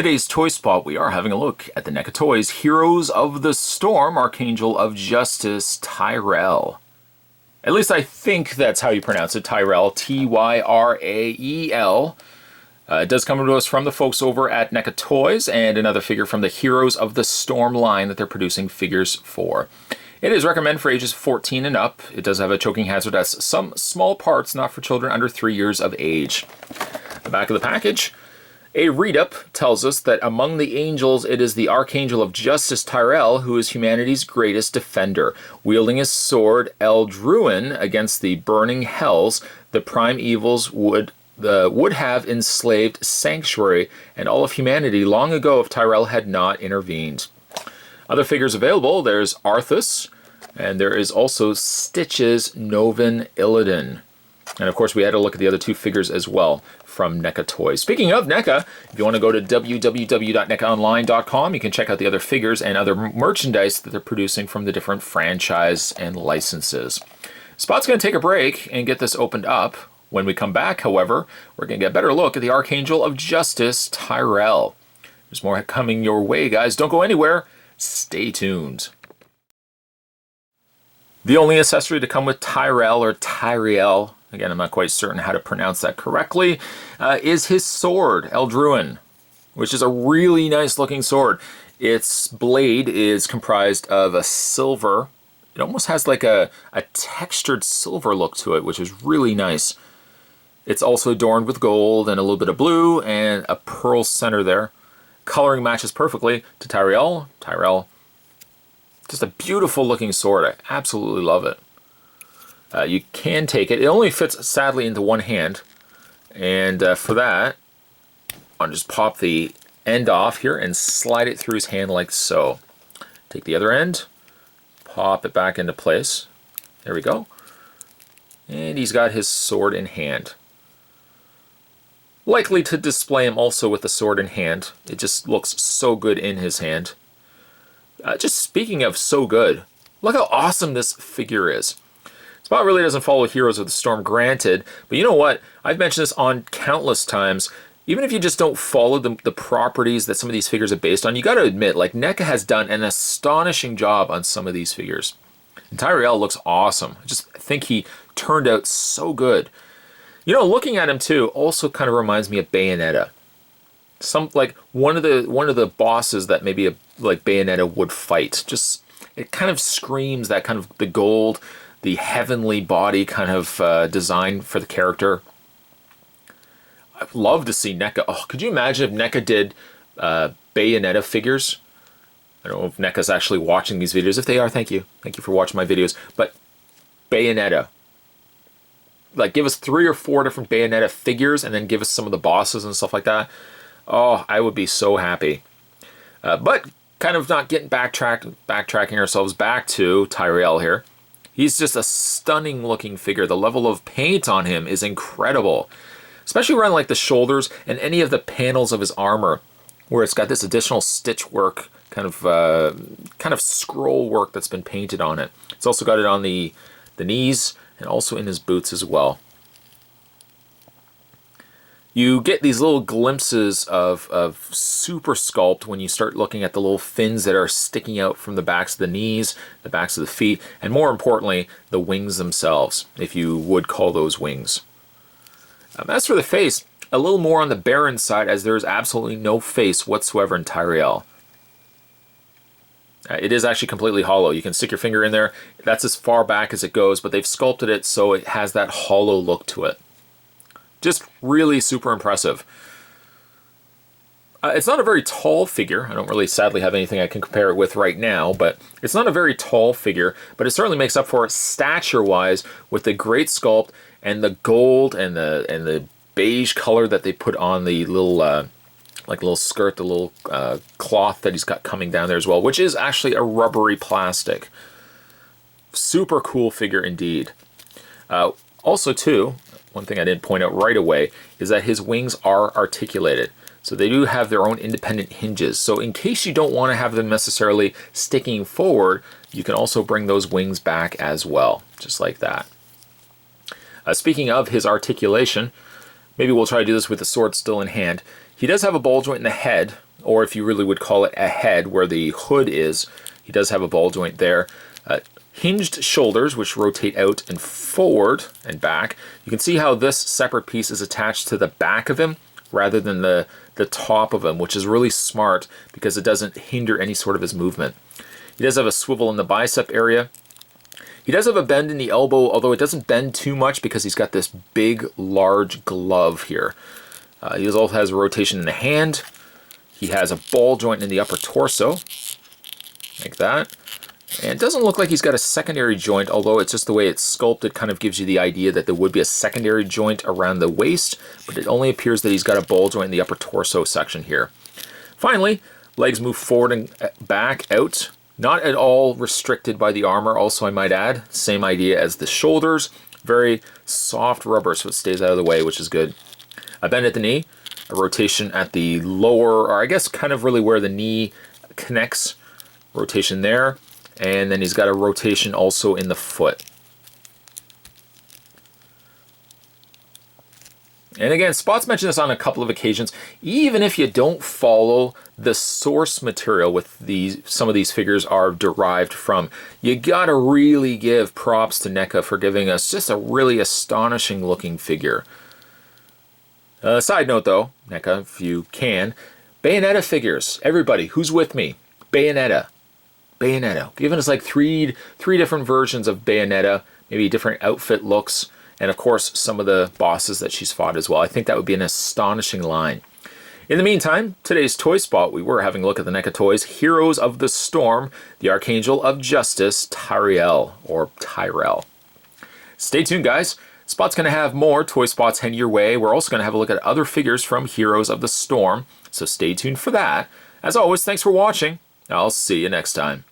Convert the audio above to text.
today's Toy Spot, we are having a look at the NECA Toys Heroes of the Storm Archangel of Justice Tyrael. At least I think that's how you pronounce it, Tyrael, T-Y-R-A-E-L. It does come to us from the folks over at NECA Toys, and another figure from the Heroes of the Storm line that they're producing figures for. It is recommended for ages 14 and up. It does have a choking hazard as some small parts, not for children under 3 years of age. The back of the package, a read-up tells us that among the angels, it is the Archangel of Justice Tyrael who is humanity's greatest defender. Wielding his sword Eldruin against the burning hells, the prime evils would have enslaved Sanctuary and all of humanity long ago if Tyrael had not intervened. Other figures available, there's Arthas, and there is also Stitch's Novin Illidan. And of course we had a look at the other two figures as well from NECA Toys. Speaking of NECA, if you want to go to www.necaonline.com, you can check out the other figures and other merchandise that they're producing from the different franchise and licenses. Spot's going to take a break and get this opened up. When we come back, however, we're going to get a better look at the Archangel of Justice, Tyrael. There's more coming your way, guys. Don't go anywhere. Stay tuned. The only accessory to come with Tyrael, or Tyrael, again, I'm not quite certain how to pronounce that correctly, is his sword, Eldruin, which is a really nice looking sword. Its blade is comprised of a silver. It almost has like a textured silver look to it, which is really nice. It's also adorned with gold and a little bit of blue and a pearl center there. Coloring matches perfectly to Tyrael. Tyrael, just a beautiful looking sword. I absolutely love it. You can take it. It only fits, sadly, into one hand. And for that, I'll just pop the end off here and slide it through his hand like so. Take the other end, pop it back into place. There we go. And he's got his sword in hand. Likely to display him also with the sword in hand. It just looks so good in his hand. Just speaking of so good, look how awesome this figure is. Spot really doesn't follow Heroes of the Storm, granted, but you know what? I've mentioned this on countless times. Even if you just don't follow the properties that some of these figures are based on, you got to admit, like, NECA has done an astonishing job on some of these figures. And Tyrael looks awesome. I just think he turned out so good. You know, looking at him too also kind of reminds me of Bayonetta. Like one of the bosses that maybe like Bayonetta would fight. Just, it kind of screams that kind of the gold, the heavenly body kind of design for the character. I'd love to see NECA. Oh, could you imagine if NECA did Bayonetta figures? I don't know if NECA's actually watching these videos. If they are, thank you. Thank you for watching my videos. But Bayonetta. Like, give us 3 or 4 different Bayonetta figures and then give us some of the bosses and stuff like that. Oh, I would be so happy. But kind of not getting backtracking ourselves back to Tyrael here. He's just a stunning looking figure. The level of paint on him is incredible. Especially around like the shoulders and any of the panels of his armor, where it's got this additional stitch work, kind of scroll work that's been painted on it. It's also got it on the knees and also in his boots as well. You get these little glimpses of super sculpt when you start looking at the little fins that are sticking out from the backs of the knees, the backs of the feet, and more importantly, the wings themselves, if you would call those wings. As for the face, a little more on the barren side, as there is absolutely no face whatsoever in Tyrael. It is actually completely hollow. You can stick your finger in there. That's as far back as it goes, but they've sculpted it so it has that hollow look to it. Just really super impressive. It's not a very tall figure. I don't really, sadly, have anything I can compare it with right now, but it's not a very tall figure, but it certainly makes up for it stature-wise with the great sculpt and the gold and the beige color that they put on the little like little skirt, the little cloth that he's got coming down there as well, which is actually a rubbery plastic. Super cool figure indeed. Also too, one thing I didn't point out right away is that his wings are articulated. So they do have their own independent hinges. So in case you don't want to have them necessarily sticking forward, you can also bring those wings back as well, just like that. Speaking of his articulation, maybe we'll try to do this with the sword still in hand. He does have a ball joint in the head, or if you really would call it a head where the hood is, he does have a ball joint there. Hinged shoulders, which rotate out and forward and back. You can see how this separate piece is attached to the back of him rather than the top of him, which is really smart because it doesn't hinder any sort of his movement. He does have a swivel in the bicep area. He does have a bend in the elbow, although it doesn't bend too much because he's got this big, large glove here. He also has a rotation in the hand. He has a ball joint in the upper torso, like that. And it doesn't look like he's got a secondary joint, although it's just the way it's sculpted kind of gives you the idea that there would be a secondary joint around the waist, but it only appears that he's got a ball joint in the upper torso section here. Finally, legs move forward and back out, not at all restricted by the armor, also I might add. Same idea as the shoulders, very soft rubber so it stays out of the way, which is good. A bend at the knee, a rotation at the lower, or I guess kind of really where the knee connects, rotation there. And then he's got a rotation also in the foot. And again, Spots mentioned this on a couple of occasions. Even if you don't follow the source material with some of these figures are derived from, you gotta really give props to NECA for giving us just a really astonishing looking figure. Side note though, NECA, if you can, Bayonetta figures. Everybody, who's with me? Bayonetta. Giving us like three different versions of Bayonetta, maybe different outfit looks, and of course some of the bosses that she's fought as well. I think that would be an astonishing line. In the meantime, today's Toy Spot, we were having a look at the NECA Toys Heroes of the Storm, the Archangel of Justice, Tyrell, or Tyrell. Stay tuned, guys. Spot's going to have more Toy Spots heading your way. We're also going to have a look at other figures from Heroes of the Storm, so stay tuned for that. As always, thanks for watching. I'll see you next time.